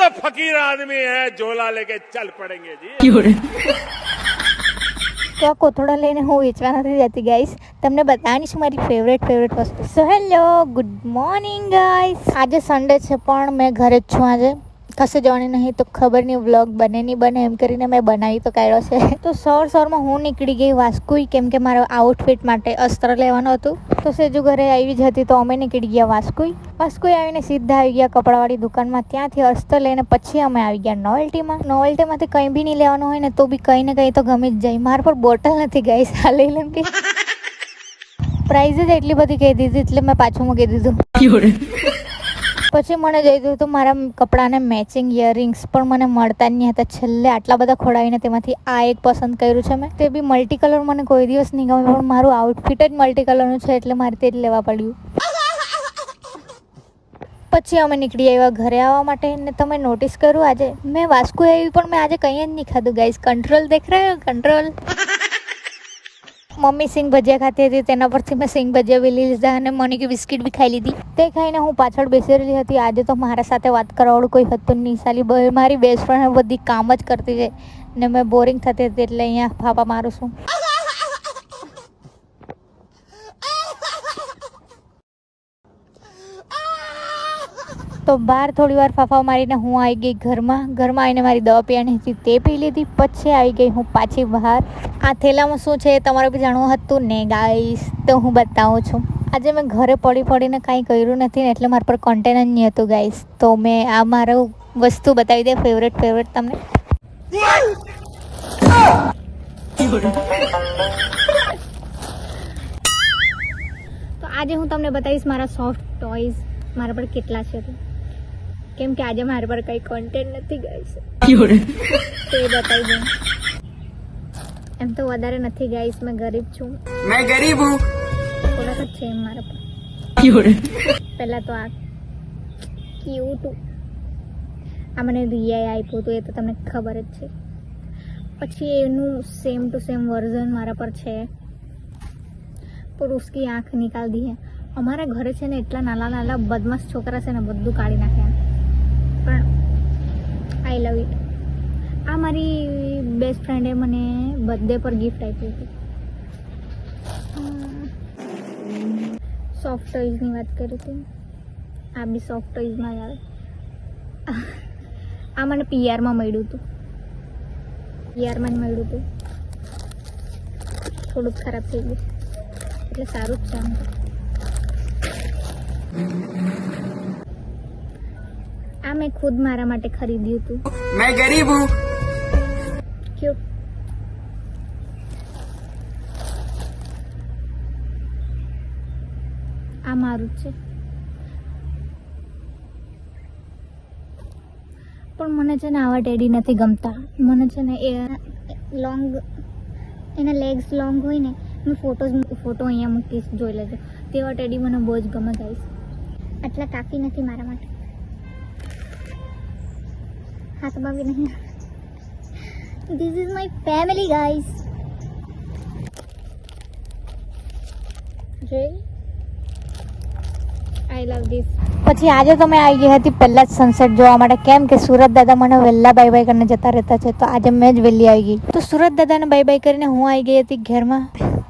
तो फकीर आदमी है, झोला लेके चल पड़ेंगे जी। તો આ કોથળા લઈને હું વેચવા નથી જતી ગાઈસ, તમને બતાવવાની છું મારી ફેવરેટ વસ્તુ. So hello, good morning guys. આજે સન્ડે છે પણ મેં ઘરે જ છું. આજે કશે જવાની નહીં તો ખબર નહીં વ્લોગ બને નહીં બને એમ કરીને મેં બનાવી તો કાઢ્યો છે. તો સવારમાં હું નીકળી ગઈ વાસ્કુઈ, કેમ કે મારા આઉટફિટ માટે અસ્ત્ર લેવાનું હતું. તો સેજુ ઘરે આવી જ હતી તો અમે નીકળી ગયા વાસ્કુઈ આવીને સીધા આવી ગયા કપડાવાળી દુકાનમાં. ત્યાંથી અસ્ત્ર લઈને પછી અમે આવી ગયા નોવેલ્ટીમાંથી કંઈ બી નહીં લેવાનું હોય ને તો બી કંઈ ને કંઈ તો ગમી જ જાય. મારા પર બોટલ નથી ગાઈસ, આ લઈ લેમ કે પ્રાઇઝ જ એટલી બધી કહી દીધી એટલે મેં પાછું મૂકી દીધું. પછી મને જોઈતું હતું મારા કપડાને મેચિંગ ઇયરિંગ્સ, પણ મને મળતા જ નહીં હતા. છેલ્લે આટલા બધા ખોડાવીને તેમાંથી આ એક પસંદ કર્યું છે મેં. તે બી મલ્ટી કલર મને કોઈ દિવસ નહીં ગમે, પણ મારું આઉટફિટ જ મલ્ટી કલરનું છે એટલે મારે તે જ લેવા પડ્યું. પછી અમે નીકળી આવ્યા ઘરે આવવા માટે. ને તમે નોટિસ કર્યું આજે મેં વાસ્કુ આવી પણ મેં આજે કંઈ જ નહીં ખાધું ગાઈસ. કંટ્રોલ દેખ રહ્યો, કંટ્રોલ. મમ્મી સિંગ ભજીયા ખાતી હતી, તેના પરથી મેં સિંગ ભજીયા બી લીધા અને મને કે બિસ્કિટ બી ખાઈ લીધી. તે ખાઈને હું પાછળ બેસી રહેલી હતી. આજે તો મારા સાથે વાત કરવાવાળું કોઈ હતું નહીં. સાલી મારી બેસ્ટ ફ્રેન્ડ બધી કામ જ કરતી છે ને મેં બોરિંગ થતી હતી એટલે અહીંયા ફાફા મારું છું. તો બહાર થોડી વાર ફાફા મારીને હું આવી ગઈ ઘરમાં આવીને મારી દવા પીવાની હતી તે પી લીધી. પછી આવી ગઈ હું પાછી બહાર. આ થેલામાં શું છે તમારે બી જાણવું હતું ને ગાઈસ, તો હું બતાવું છું. આજે મેં ઘરે પડીને કાંઈ કર્યું નથી ને એટલે મારા પર કોન્ટેન્ટ જ નહીં હતું ગાઈસ. તો મેં આ મારું વસ્તુ બતાવી દે ફેવરેટ તમને. તો આજે હું તમને બતાવીશ મારા સોફ્ટ ટોયઝ મારા પર કેટલા છે, કેમ કે આજે મારા પર કઈ કોન્ટેન્ટ નથી ગાઈસ. તે બતાવી દઉં. એમ તો વધારે નથી ગાઈસ, મેં ગરીબ છું. मैं गरीब हूँ. થોડાક જ છે મારા પર. પહેલા તો આ ક્યુટ, આ મને રિયાએ આપ્યું હતું, એ તો તમને ખબર જ છે. પછી એનું સેમ ટુ સેમ વર્ઝન મારા પર છે, પર ઉસકી આંખ નિકાલ દી હે. અમારા ઘરે છે ને એટલા નાના બદમાશ છોકરા છે ને બધું કાઢી નાખે, પણ આઈ લવ ઇટ. આ મારી બેસ્ટ ફ્રેન્ડે મને બર્થડે પર ગિફ્ટ આપી હતી. સોફ્ટ ટોયઝની વાત કરી હતી, આ બી સોફ્ટ ટોયઝમાં જ આવે. આ મને પીઆરમાં મળ્યું હતું, થોડુંક ખરાબ થઈ ગયું એટલે સારું જ છે આમ. આ મેં ખુદ મારા માટે ખરીદ્યું હતું. मैं गरीब हूँ. ક્યુટ. આ મારું જ છે, પણ મને છે ને આવા ટેડી નથી ગમતા. મને છે ને એ લોંગ, એના લેગ્સ લોંગ હોય ને, હું ફોટો અહીંયા મૂકીશ, જોઈ લેજો. તેવા ટેડી મને બહુ જ ગમે ગાઈસ. આટલા કાફી નથી મારા માટે. હાથમાં બી નહીં. This is my family guys. જોઈ, આઈ લવ ધીસ. પછી આજે તો મેં આવી ગઈ હતી પહેલાં જ સનસેટ જોવા માટે, કેમ કે સુરત દાદા મને વહેલા બાય બાય કરીને જતા રહેતા છે. તો આજે મેં જ વહેલી આવી ગઈ. તો સુરત દાદાને બાય બાય કરીને હું આવી ગઈ હતી ઘરમાં.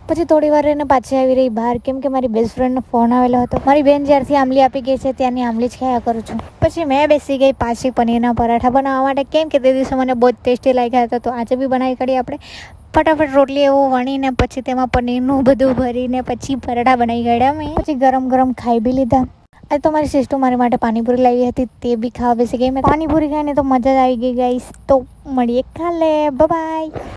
પછી થોડી વાર રહીને પાછી આવી રહી બહાર, કેમ કે મારી બેસ્ટ ફ્રેન્ડનો ફોન આવેલો હતો. મારી બેન જ્યારથી આંબલી આપી ગઈ છે ત્યાંની આંબલી જ ખાયા કરું છું. પછી મેં બેસી ગઈ પાછી પનીરના પરાઠા બનાવવા માટે, કેમ કે તે દિવસે મને બહુ જ ટેસ્ટી લાગ્યા હતા. તો આજે બી બનાવી કાઢી આપણે ફટાફટ. રોટલી એવું વણીને પછી તેમાં પનીરનું બધું ભરીને પછી પરાઠા બનાવી કાઢ્યા મેં. પછી ગરમ ખાઈ બી લીધા. આજે તો મારી સિસ્ટર મારી માટે પાણીપુરી લાવી હતી, તે બી ખાવા બેસી ગઈ. મેં પાણીપુરી ખાઈને તો મજા જ આવી ગઈ ગાઈસ. તો મળીએ કાલે, બાય.